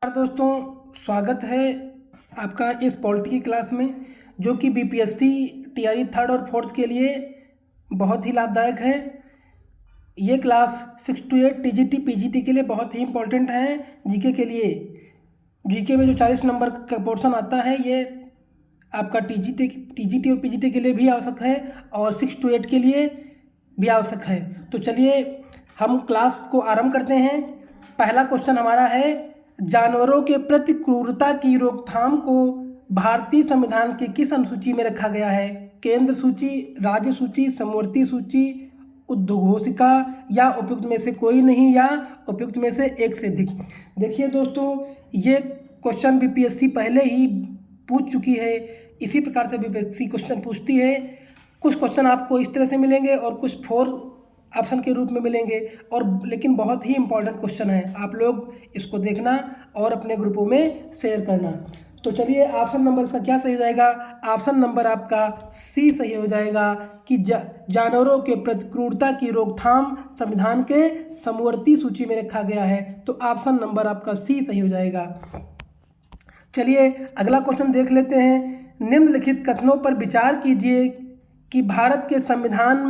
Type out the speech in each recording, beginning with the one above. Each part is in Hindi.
दोस्तों, स्वागत है आपका इस पॉलिटी की क्लास में, जो कि बीपीएससी टीआरई थर्ड और फोर्थ के लिए बहुत ही लाभदायक है। ये क्लास 6 to 8 टीजीटी पीजीटी के लिए बहुत ही इम्पोर्टेंट है। जीके के लिए जीके में जो 40 नंबर का पोर्शन आता है, ये आपका टीजीटी और पीजीटी के लिए भी आवश्यक है और 6 to 8 के लिए भी आवश्यक है। तो चलिए हम क्लास को आरंभ करते हैं। पहला क्वेश्चन हमारा है, जानवरों के प्रति क्रूरता की रोकथाम को भारतीय संविधान के किस अनुसूची में रखा गया है? केंद्र सूची, राज्य सूची, समवर्ती सूची, उद्घोषिका या उपयुक्त में से कोई नहीं या उपयुक्त में से एक से अधिक। देखिए दोस्तों, ये क्वेश्चन बीपीएससी पहले ही पूछ चुकी है। इसी प्रकार से बीपीएससी क्वेश्चन पूछती है। कुछ क्वेश्चन आपको इस तरह से मिलेंगे और कुछ 4 ऑप्शन के रूप में मिलेंगे, और लेकिन बहुत ही इंपॉर्टेंट क्वेश्चन है। आप लोग इसको देखना और अपने ग्रुपों में शेयर करना। तो चलिए, ऑप्शन नंबर इसका क्या सही हो जाएगा? ऑप्शन नंबर आपका सी सही हो जाएगा कि जानवरों के प्रति क्रूरता की रोकथाम संविधान के समवर्ती सूची में रखा गया है। तो ऑप्शन नंबर आपका सी सही हो जाएगा। चलिए अगला क्वेश्चन देख लेते हैं। निम्नलिखित कथनों पर विचार कीजिए कि भारत के संविधान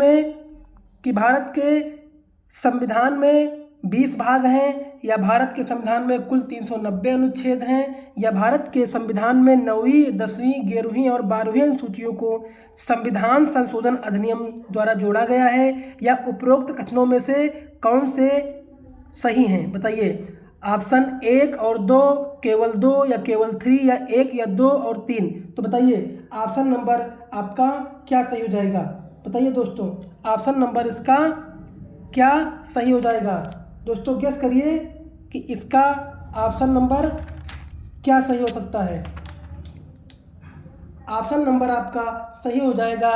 में 20 भाग हैं, या भारत के संविधान में कुल 390 अनुच्छेद हैं, या भारत के संविधान में 9वीं, 10वीं, 11वीं और 12वीं अनुसूचियों को संविधान संशोधन अधिनियम द्वारा जोड़ा गया है, या उपरोक्त कथनों में से कौन से सही हैं? बताइए। ऑप्शन 1 और 2, केवल 2 या केवल 3, या 1 या 2 और 3। तो बताइए ऑप्शन नंबर आपका क्या सही हो जाएगा? बताइए दोस्तों, ऑप्शन नंबर इसका क्या सही हो जाएगा? दोस्तों गेस करिए कि इसका ऑप्शन नंबर क्या सही हो सकता है। ऑप्शन नंबर आपका सही हो जाएगा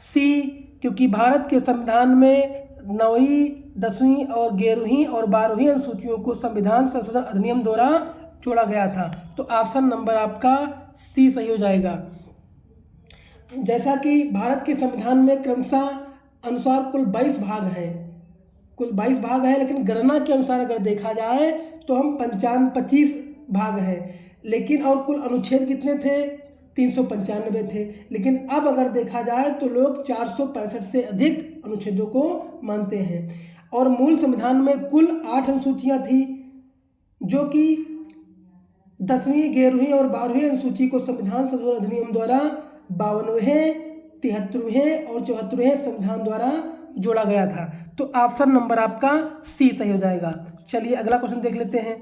सी, क्योंकि भारत के संविधान में 9वीं, 10वीं और 11वीं और 12वीं अनुसूचियों को संविधान संशोधन अधिनियम द्वारा जोड़ा गया था। तो ऑप्शन नंबर आपका सी सही हो जाएगा। जैसा कि भारत के संविधान में क्रमशः अनुसार कुल 22 भाग हैं, लेकिन गणना के अनुसार अगर देखा जाए तो हम 25 भाग हैं, लेकिन और कुल अनुच्छेद कितने थे? 395 थे। लेकिन अब अगर देखा जाए तो लोग 465 से अधिक अनुच्छेदों को मानते हैं। और मूल संविधान में कुल 8 अनुसूचियाँ थी, जो कि 10वीं, 11वीं और 12वीं अनुसूची को संविधान संशोधन अधिनियम द्वारा 52वें, 73वें और 74वें संविधान द्वारा जोड़ा गया था। तो ऑप्शन नंबर आपका सी सही हो जाएगा। चलिए अगला क्वेश्चन देख लेते हैं।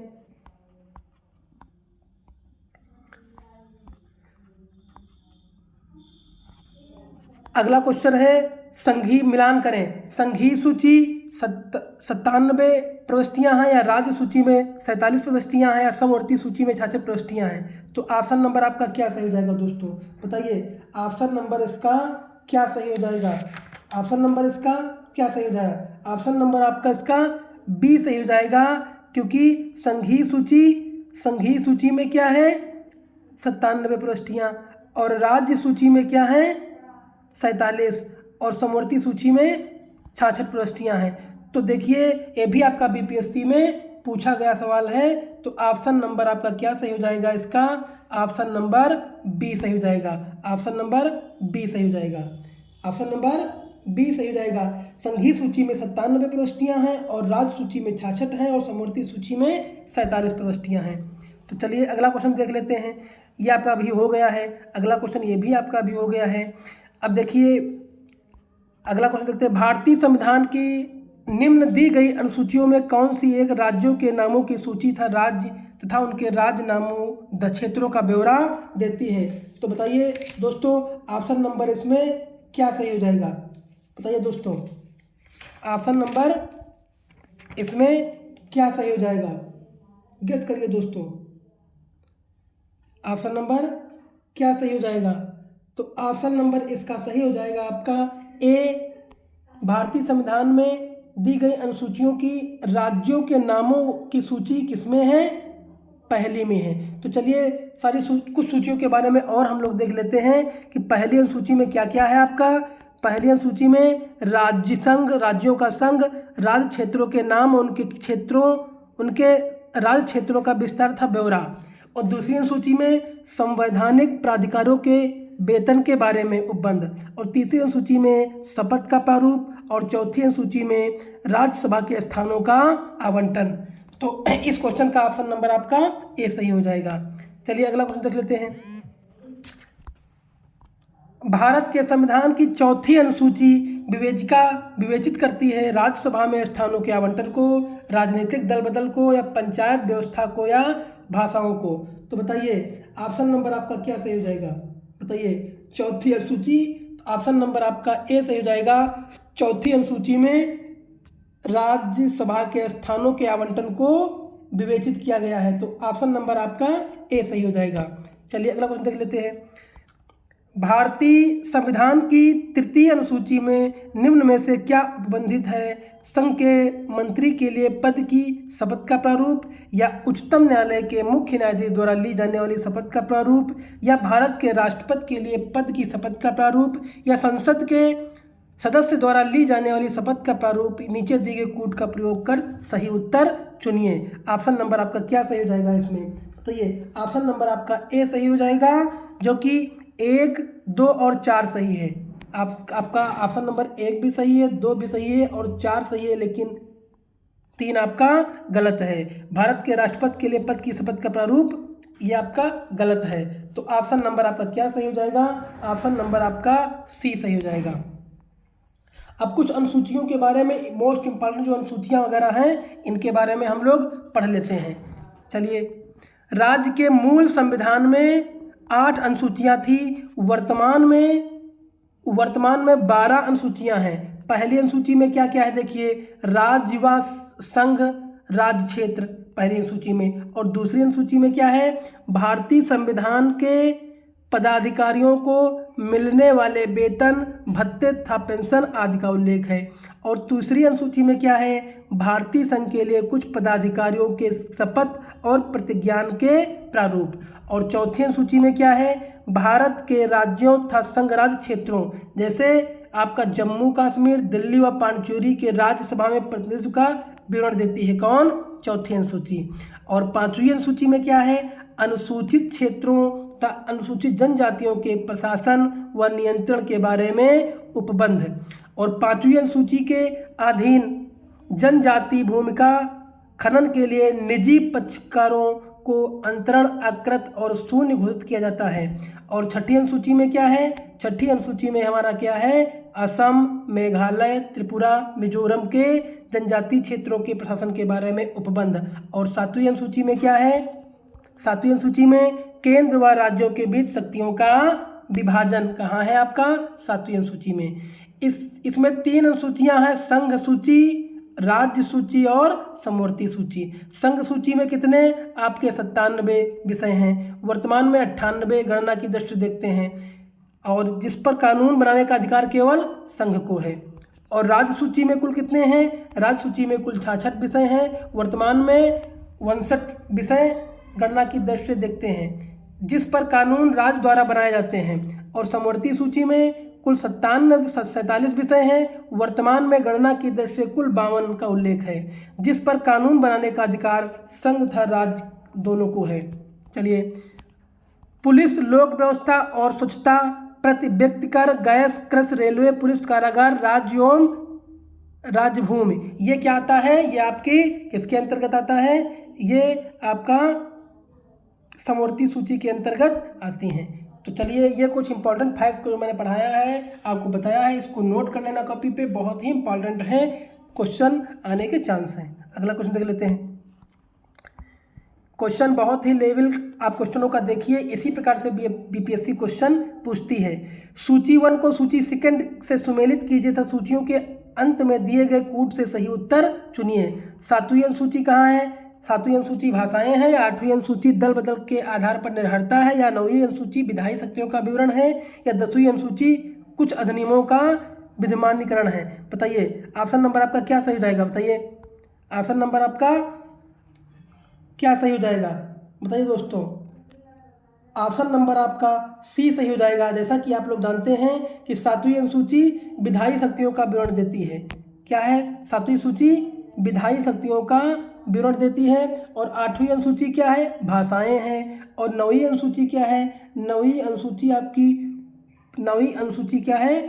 अगला क्वेश्चन है, संघीय मिलान करें। संघीय सूची 97 प्रविष्टियां हैं, या राज्य सूची में 47 प्रविष्टियां हैं, या समवर्ती सूची में 66 प्रविष्टियां हैं। तो ऑप्शन नंबर आपका क्या सही हो जाएगा दोस्तों? बताइए ऑप्शन नंबर इसका क्या सही हो जाएगा? ऑप्शन नंबर इसका क्या सही हो जाएगा? ऑप्शन नंबर आपका इसका बी सही हो जाएगा, क्योंकि संघीय सूची में क्या है? 97 प्रविष्टियां, और राज्य सूची में क्या है? 47, और समवर्ती सूची में 66 प्रविष्टियां हैं। तो देखिए, ये भी आपका बीपीएससी में पूछा गया सवाल है। तो ऑप्शन नंबर आपका क्या सही हो जाएगा? इसका ऑप्शन नंबर बी सही हो जाएगा। ऑप्शन नंबर बी सही हो जाएगा। ऑप्शन नंबर बी सही हो जाएगा। संघीय सूची में 97 प्रविष्टियां हैं, और राज्य सूची में 66 हैं, और समवर्ती सूची में 47 प्रविष्टियां हैं। तो चलिए अगला क्वेश्चन देख लेते हैं। ये आपका भी हो गया है। अगला क्वेश्चन ये भी आपका भी हो गया है। अब देखिए अगला क्वेश्चन देखते हैं। भारतीय संविधान की निम्न दी गई अनुसूचियों में कौन सी एक राज्यों के नामों की सूची तथा उनके राज्य नामों क्षेत्रों का ब्यौरा देती है? तो बताइए दोस्तों, ऑप्शन नंबर इसमें क्या सही हो जाएगा? बताइए दोस्तों, ऑप्शन नंबर इसमें क्या सही हो जाएगा? गेस करिए दोस्तों, ऑप्शन नंबर क्या सही हो जाएगा? तो ऑप्शन नंबर इसका सही हो जाएगा आपका ए। भारतीय संविधान में दी गई अनुसूचियों की राज्यों के नामों की सूची किसमें है? पहली में है। तो चलिए कुछ सूचियों के बारे में और हम लोग देख लेते हैं कि पहली अनुसूची में क्या क्या है आपका। पहली अनुसूची में राज्यों का संघ, राज्य क्षेत्रों के नाम, उनके क्षेत्रों, उनके राज्य क्षेत्रों का विस्तार था ब्यौरा। और दूसरी अनुसूची में संवैधानिक प्राधिकारों के वेतन के बारे में उपबंध। और तीसरी अनुसूची में शपथ का प्रारूप। और चौथी अनुसूची में राज्यसभा के स्थानों का आवंटन। तो इस क्वेश्चन का ऑप्शन नंबर आपका ए सही हो जाएगा। चलिए अगला क्वेश्चन देख लेते हैं। भारत के संविधान की चौथी अनुसूची विवेचित करती है राज्यसभा में स्थानों के आवंटन को, राजनीतिक दल बदल को, या पंचायत व्यवस्था को, या भाषाओं को। तो बताइए ऑप्शन नंबर आपका क्या सही हो जाएगा? बताइए चौथी अनुसूची, ऑप्शन नंबर आपका ए सही हो जाएगा। चौथी अनुसूची में राज्यसभा के स्थानों के आवंटन को विवेचित किया गया है, तो ऑप्शन नंबर आपका ए सही हो जाएगा। चलिए अगला क्वेश्चन देख लेते हैं। भारतीय संविधान की तृतीय अनुसूची में निम्न में से क्या उपबंधित है? संघ के मंत्री के लिए पद की शपथ का प्रारूप, या उच्चतम न्यायालय के मुख्य न्यायाधीश द्वारा ली जाने वाली शपथ का प्रारूप, या भारत के राष्ट्रपति के लिए पद की शपथ का प्रारूप, या संसद के सदस्य द्वारा ली जाने वाली शपथ का प्रारूप। नीचे दिए गए कूट का प्रयोग कर सही उत्तर चुनिए। ऑप्शन नंबर आपका क्या सही हो जाएगा इसमें? तो ये ऑप्शन नंबर आपका ए सही हो जाएगा, जो कि 1, 2 और 4 सही है। आपका ऑप्शन नंबर 1 भी सही है, 2 भी सही है और 4 सही है, लेकिन 3 आपका गलत है। भारत के राष्ट्रपति के लिए पद की शपथ का प्रारूप, ये आपका गलत है। तो ऑप्शन नंबर आपका क्या सही हो जाएगा? ऑप्शन नंबर आपका सी सही हो जाएगा। अब कुछ अनुसूचियों के बारे में, मोस्ट इंपॉर्टेंट जो अनुसूचियां वगैरह हैं, इनके बारे में हम लोग पढ़ लेते हैं। चलिए, राज्य के मूल संविधान में 8 अनुसूचियां थी। वर्तमान में 12 अनुसूचियां हैं। पहली अनुसूची में क्या क्या है देखिए, राज्य व संघ राज्य क्षेत्र पहली अनुसूची में। और दूसरी अनुसूची में क्या है, भारतीय संविधान के पदाधिकारियों को मिलने वाले वेतन, भत्ते तथा पेंशन आदि का उल्लेख है। और दूसरी अनुसूची में क्या है, भारतीय संघ के लिए कुछ पदाधिकारियों के शपथ और प्रतिज्ञान के प्रारूप। और चौथी अनुसूची में क्या है, भारत के राज्यों तथा संघ राज्य क्षेत्रों जैसे आपका जम्मू कश्मीर, दिल्ली व पांचोरी के राज्यसभा में प्रतिनिधित्व का विवरण देती है। कौन? चौथी अनुसूची। और पांचवी अनुसूची में क्या है, अनुसूचित क्षेत्रों तथा अनुसूचित जनजातियों के प्रशासन व नियंत्रण के बारे में उपबंध। और पांचवी अनुसूची के अधीन जनजाति भूमिका खनन के लिए निजी पक्षकारों को अंतरण, अकृत और शून्य घोषित किया जाता है। और छठी अनुसूची में क्या है, छठी अनुसूची में हमारा क्या है, असम, मेघालय, त्रिपुरा, मिजोरम के जनजातीय क्षेत्रों के प्रशासन के बारे में उपबंध। और सातवीं अनुसूची में क्या है, सातवीं अनुसूची में केंद्र व राज्यों के बीच शक्तियों का विभाजन कहाँ है आपका, सातवीं अनुसूची में। इसमें 3 अनुसूचियां हैं, संघ सूची, राज्य सूची और समवर्ती सूची। संघ सूची में कितने आपके 97 विषय हैं, वर्तमान में 98 गणना की दृष्टि देखते हैं, और जिस पर कानून बनाने का अधिकार केवल संघ को है। और राज्य सूची में कुल कितने हैं, राज्य सूची में कुल 66 विषय हैं, वर्तमान में 59 विषय गणना की दृष्टि से देखते हैं, जिस पर कानून राज्य द्वारा बनाए जाते हैं। और समवर्ती सूची में कुल 47 विषय हैं, वर्तमान में गणना की दृष्टि से कुल 52 का उल्लेख है, जिस पर कानून बनाने का अधिकार संघ तथा राज्य दोनों को है। चलिए, पुलिस, लोक व्यवस्था और स्वच्छता, प्रति व्यक्ति कर, गैस, कृषि, रेलवे, पुलिस, कारागार, राज्य एवं राजभूमि, ये क्या आता है, ये आपकी किसके अंतर्गत आता है, ये आपका समवर्ती सूची के अंतर्गत आती हैं। तो चलिए, ये कुछ इंपॉर्टेंट फैक्ट जो मैंने पढ़ाया है, आपको बताया है, इसको नोट कर लेना कॉपी पे, बहुत ही इंपॉर्टेंट है, क्वेश्चन आने के चांस हैं। अगला क्वेश्चन देख लेते हैं। क्वेश्चन बहुत ही लेवल आप क्वेश्चनों का देखिए, इसी प्रकार से बीपीएससी क्वेश्चन पूछती है। सूची 1 को सूची 2 से सुमेलित कीजिए तथा सूचियों के अंत में दिए गए कूट से सही उत्तर चुनिए। 7वीं अनुसूची कहाँ है, 7वीं अनुसूची भाषाएं हैं, या 8वीं अनुसूची दल बदल के आधार पर निर्भरता है, या 9वीं अनुसूची विधायी शक्तियों का विवरण है, या 10वीं अनुसूची कुछ अधिनियमों का विधिमान्यकरण है। बताइए ऑप्शन नंबर आपका क्या सही हो जाएगा, बताइए ऑप्शन नंबर आपका क्या सही हो जाएगा, बताइए दोस्तों। ऑप्शन नंबर आपका सी सही हो जाएगा। जैसा कि आप लोग जानते हैं कि 7वीं अनुसूची विधायी शक्तियों का विवरण देती है। क्या है 7वीं सूची, विधायी शक्तियों का विवरण देती है। और 8वीं अनुसूची क्या है, भाषाएं हैं। और 9वीं अनुसूची क्या है, 9वीं अनुसूची आपकी 9वीं अनुसूची क्या है,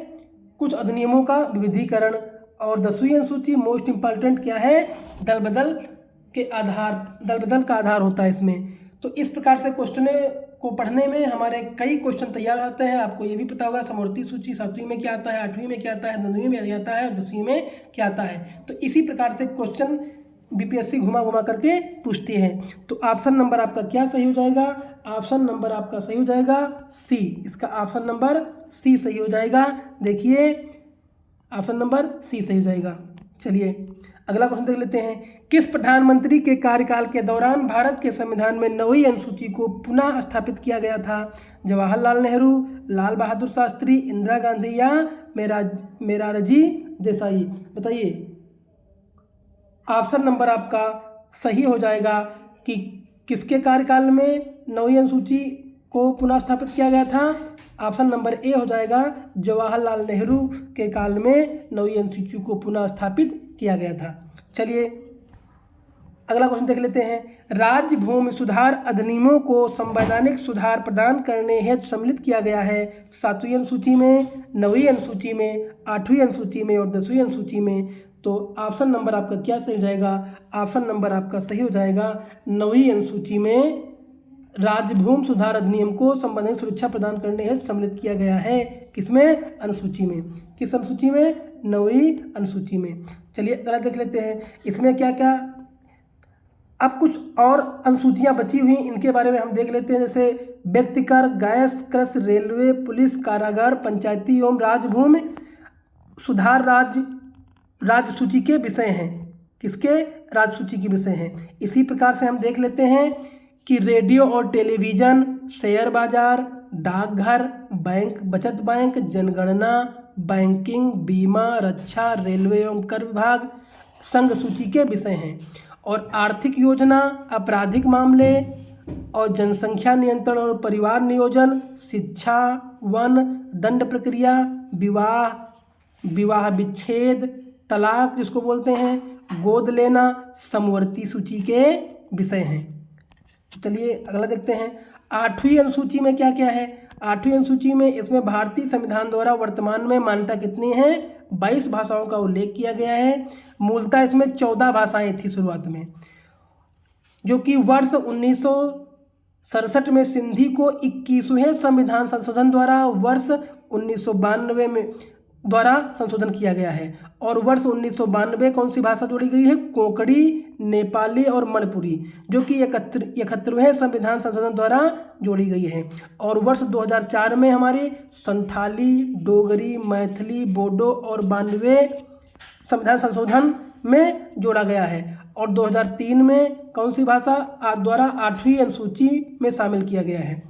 कुछ अधिनियमों का विविधीकरण। और 10वीं अनुसूची मोस्ट इम्पॉर्टेंट क्या है, दल बदल का आधार होता है इसमें। तो इस प्रकार से क्वेश्चन को पढ़ने में हमारे कई क्वेश्चन तैयार आते हैं। आपको ये भी पता होगा समवर्ती सूची 7वीं में क्या आता है, 8वीं में क्या आता है, 9वीं में क्या आता है, 10वीं में क्या आता है। तो इसी प्रकार से क्वेश्चन बीपीएससी घुमा घुमा करके पूछती है। तो ऑप्शन नंबर आपका क्या सही हो जाएगा, ऑप्शन नंबर आपका सही हो जाएगा सी। इसका ऑप्शन नंबर सी सही हो जाएगा। देखिए ऑप्शन नंबर सी सही हो जाएगा। चलिए अगला क्वेश्चन देख लेते हैं। किस प्रधानमंत्री के कार्यकाल के दौरान भारत के संविधान में 9वीं अनुसूची को पुनः स्थापित किया गया था? जवाहरलाल नेहरू, लाल बहादुर शास्त्री, इंदिरा गांधी या मोरारजी देसाई? बताइए ऑप्शन नंबर आपका सही हो जाएगा कि किसके कार्यकाल में 9वीं अनुसूची को पुनः स्थापित किया गया था। ऑप्शन नंबर ए हो जाएगा, जवाहरलाल नेहरू के काल में 9वीं अनुसूची को पुनः स्थापित किया गया था। चलिए अगला क्वेश्चन देख लेते हैं। राज्य भूमि सुधार अधिनियमों को संवैधानिक सुधार प्रदान करने हेतु सम्मिलित किया गया है 7वीं अनुसूची में, 9वीं अनुसूची में, 8वीं अनुसूची में और 10वीं अनुसूची में। तो ऑप्शन नंबर आपका क्या सही हो जाएगा, ऑप्शन नंबर आपका सही हो जाएगा 9वीं अनुसूची में राज्य भूमि सुधार अधिनियम को संवैधानिक सुरक्षा प्रदान करने हेतु सम्मिलित किया गया है। किसमें, अनुसूची में, किस अनुसूची में, 9वीं अनुसूची में। चलिए अगला देख लेते हैं इसमें क्या क्या। अब कुछ और अनुसूचियां बची हुई इनके बारे में हम देख लेते हैं, जैसे व्यक्ति कर, गैस, कृषि, रेलवे, पुलिस, कारागार, पंचायती एवं राजभूमि सुधार राज्य सूची के विषय हैं। किसके, राज्य सूची के विषय हैं। इसी प्रकार से हम देख लेते हैं कि रेडियो और टेलीविज़न, शेयर बाजार, डाकघर, बैंक, बचत बैंक, जनगणना, बैंकिंग, बीमा, रक्षा, रेलवे एवं कर विभाग संघ सूची के विषय हैं। और आर्थिक योजना, आपराधिक मामले और जनसंख्या नियंत्रण और परिवार नियोजन, शिक्षा, वन, दंड प्रक्रिया, विवाह विच्छेद, तलाक जिसको बोलते हैं, गोद लेना, समवर्ती सूची के विषय हैं। चलिए अगला देखते हैं 8वीं अनुसूची में क्या क्या है। 8वीं अनुसूची में इसमें भारतीय संविधान द्वारा वर्तमान में मान्यता कितनी है, 22 भाषाओं का उल्लेख किया गया है। मूलतः इसमें 14 भाषाएं थी शुरुआत में, जो कि वर्ष 1967 में सिंधी को 21वें संविधान संशोधन द्वारा वर्ष 1992 में द्वारा संशोधन किया गया है। और वर्ष 1992 कौन सी भाषा जोड़ी गई है, कोंकणी, नेपाली और मणिपुरी, जो कि 71वें संविधान संशोधन द्वारा जोड़ी गई है। और वर्ष 2004 में हमारी संथाली, डोगरी, मैथिली, बोडो और 92वें संविधान संशोधन में जोड़ा गया है। और 2003 में कौन सी भाषा द्वारा 8वीं अनुसूची में शामिल किया गया है।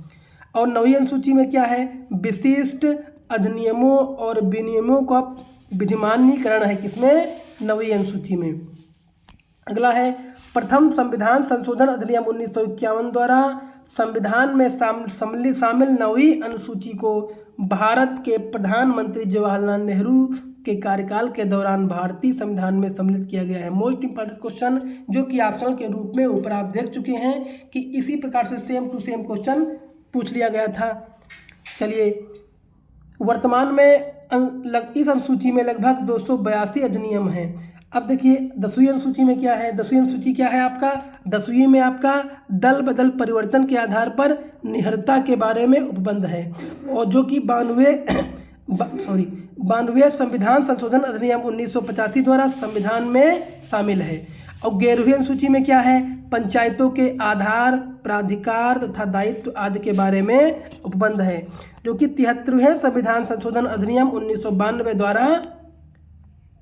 और 9वीं अनुसूची में क्या है, विशिष्ट अधिनियमों और विनियमों का विधिमान्यीकरण है। किसमें, 9वीं अनुसूची में। अगला है प्रथम संविधान संशोधन अधिनियम 1951 द्वारा संविधान में शामिल 9वीं अनुसूची को भारत के प्रधानमंत्री जवाहरलाल नेहरू के कार्यकाल के दौरान भारतीय संविधान में सम्मिलित किया गया है। मोस्ट इंपॉर्टेंट क्वेश्चन जो कि ऑप्शनल के रूप में ऊपर आप देख चुके हैं कि इसी प्रकार से सेम टू सेम क्वेश्चन पूछ लिया गया था। चलिए वर्तमान में इस अनुसूची में लगभग 282 अधिनियम हैं। अब देखिए 10वीं अनुसूची में क्या है। 10वीं अनुसूची क्या है आपका, 10वीं में आपका दल बदल परिवर्तन के आधार पर निहरता के बारे में उपबंध है, और जो कि 92वें संविधान संशोधन अधिनियम 1985 द्वारा संविधान में शामिल है। और 11वीं अनुसूची में क्या है, पंचायतों के आधार, प्राधिकार तथा दायित्व आदि के बारे में उपबंध है, जो कि 73वें संविधान संशोधन अधिनियम 1992 द्वारा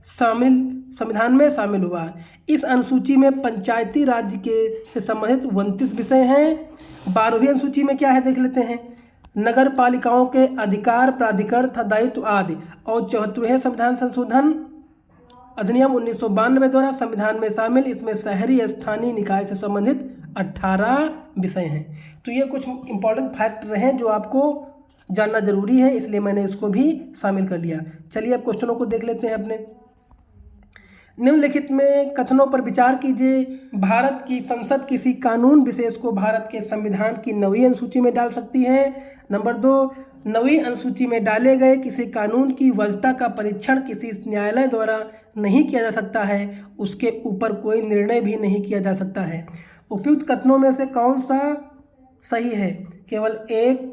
संविधान में शामिल हुआ है। इस अनुसूची में पंचायती राज्य से संबंधित 29 विषय हैं। 12वीं अनुसूची में क्या है देख लेते हैं, नगर पालिकाओं के अधिकार, प्राधिकरण तथा दायित्व आदि। और 74वें संविधान संशोधन अधिनियम 1992 द्वारा संविधान में शामिल, इसमें शहरी स्थानीय निकाय से संबंधित 18 विषय हैं। तो ये कुछ इंपॉर्टेंट फैक्टर हैं जो आपको जानना जरूरी है, इसलिए मैंने इसको भी शामिल कर लिया। चलिए अब क्वेश्चनों को देख लेते हैं अपने। निम्नलिखित में कथनों पर विचार कीजिए। भारत की संसद किसी कानून विशेष को भारत के संविधान की 9वीं अनुसूची में डाल सकती है। नंबर 2, 9वीं अनुसूची में डाले गए किसी कानून की वैधता का परीक्षण किसी न्यायालय द्वारा नहीं किया जा सकता है, उसके ऊपर कोई निर्णय भी नहीं किया जा सकता है। उपयुक्त कथनों में से कौन सा सही है? केवल एक,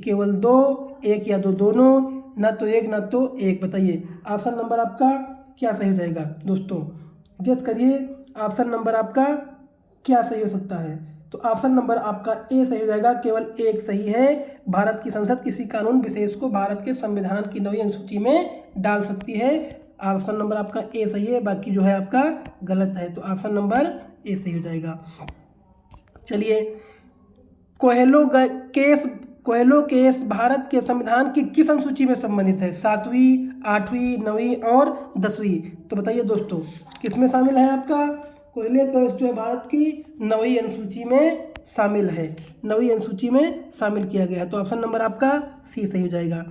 केवल दो, एक या दो दोनों, ना तो एक ना तो एक। बताइए ऑप्शन नंबर आपका क्या सही हो जाएगा दोस्तों? गेस करिए ऑप्शन नंबर आपका क्या सही हो सकता है। तो ऑप्शन नंबर आपका ए सही हो जाएगा, केवल एक सही है। भारत की संसद किसी कानून विशेष को भारत के संविधान की 9वीं अनुसूची में डाल सकती है। ऑप्शन नंबर आपका ए सही है, बाकी जो है आपका गलत है। तो ऑप्शन नंबर ए सही हो जाएगा। चलिए, कोहेलो केस भारत के संविधान की किस अनुसूची में संबंधित है? 7वीं, 8वीं, 9वीं और 10वीं। तो बताइए दोस्तों किस में शामिल है आपका? कोहेलो केस जो है भारत की 9वीं अनुसूची में शामिल है, 9वीं अनुसूची में शामिल किया गया है। तो ऑप्शन नंबर आपका सी सही हो जाएगा।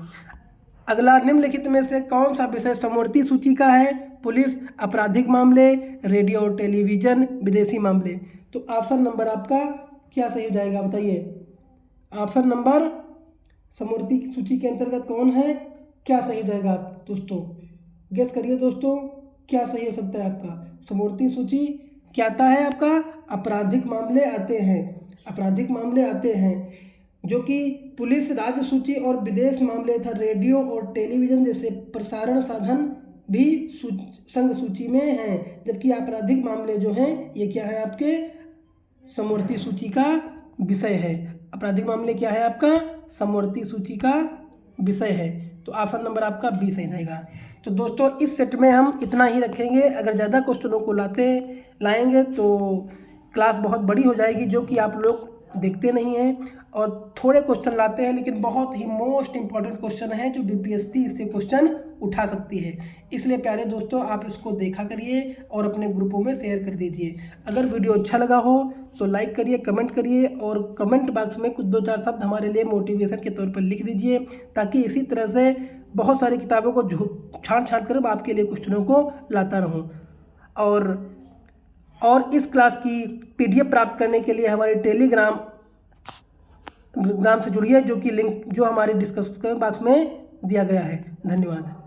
अगला, निम्नलिखित में से कौन सा विषय समवर्ती सूची का है? पुलिस, आपराधिक मामले, रेडियो और टेलीविजन, विदेशी मामले। तो ऑप्शन नंबर आपका क्या सही हो जाएगा? बताइए ऑप्शन नंबर समवर्ती सूची के अंतर्गत कौन है, क्या सही हो जाएगा आप दोस्तों? गेस करिए दोस्तों क्या सही हो सकता है आपका? समवर्ती सूची क्या आता है आपका? आपराधिक मामले आते हैं, आपराधिक मामले आते हैं, जो कि पुलिस, राज्य सूची और विदेश मामले तथा रेडियो और टेलीविजन जैसे प्रसारण साधन भी संघ सूची में हैं। जबकि आपराधिक मामले जो हैं ये क्या है आपके समवर्ती सूची का विषय है। आपराधिक मामले क्या है आपका? समवर्ती सूची का विषय है। तो ऑप्शन नंबर आपका बी सही रहेगा। तो दोस्तों इस सेट में हम इतना ही रखेंगे। अगर ज़्यादा क्वेश्चनों को लाएंगे तो क्लास बहुत बड़ी हो जाएगी, जो कि आप लोग देखते नहीं हैं। और थोड़े क्वेश्चन लाते हैं, लेकिन बहुत ही मोस्ट इंपॉर्टेंट क्वेश्चन है जो बीपीएससी इससे क्वेश्चन उठा सकती है। इसलिए प्यारे दोस्तों आप इसको देखा करिए और अपने ग्रुपों में शेयर कर दीजिए। अगर वीडियो अच्छा लगा हो तो लाइक करिए, कमेंट करिए और कमेंट बॉक्स में कुछ 2-4 शब्द हमारे लिए मोटिवेशन के तौर पर लिख दीजिए, ताकि इसी तरह से बहुत सारी किताबों को छांट कर आपके लिए क्वेश्चनों को लाता रहूँ। और इस क्लास की PDF प्राप्त करने के लिए हमारे टेलीग्राम से जुड़िए, जो कि लिंक जो हमारे डिस्क्रिप्शन बॉक्स में दिया गया है। धन्यवाद।